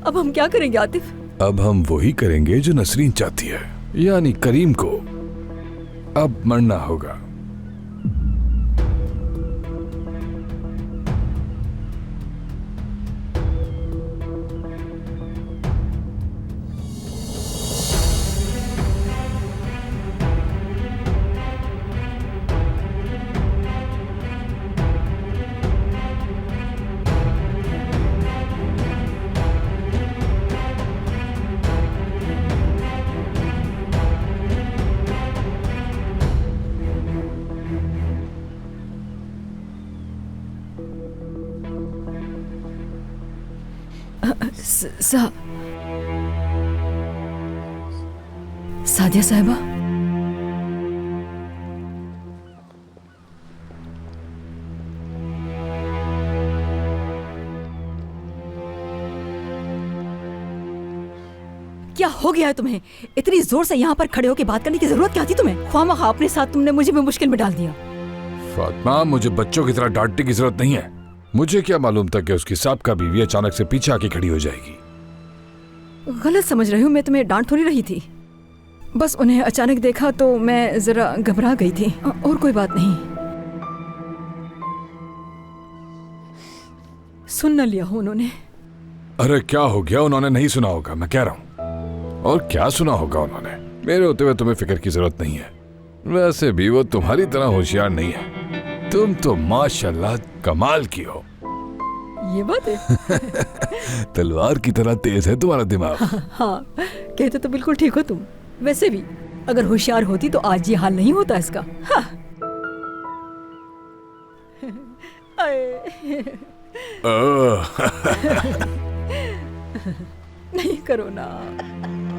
अब हम क्या करेंगे आतिफ? अब हम वही करेंगे जो नसरीन चाहती है, यानी करीम को अब मरना होगा। सादिया साहिबा, क्या हो गया है तुम्हें? इतनी जोर से यहाँ पर खड़े होकर बात करने की जरूरत क्या थी तुम्हें? ख्वामखा अपने साथ तुमने मुझे भी मुश्किल में डाल दिया। फातिमा, मुझे बच्चों की तरह डांटने की जरूरत नहीं है। मुझे क्या मालूम था कि उसकी साबका बीवी अचानक से पीछे आके खड़ी हो जाएगी। गलत समझ रही हूँ, मैं तुम्हें डांट थोड़ी रही थी। बस उन्हें अचानक देखा तो मैं जरा घबरा गई थी, और कोई बात नहीं। सुन न लिया हो उन्होंने। अरे क्या हो गया? उन्होंने नहीं सुना होगा, मैं कह रहा हूँ। और क्या सुना होगा उन्होंने? मेरे होते हुए तुम्हें फिक्र की जरूरत नहीं है। वैसे भी वो तुम्हारी तरह होशियार नहीं है। तुम तो माशाल्लाह कमाल की हो। ये बात है। तलवार की तरह तेज है तुम्हारा दिमाग। हाँ, कहते तो बिल्कुल ठीक हो तुम। वैसे भी अगर होशियार होती तो आज ये हाल नहीं होता इसका। हाँ। नहीं करो ना।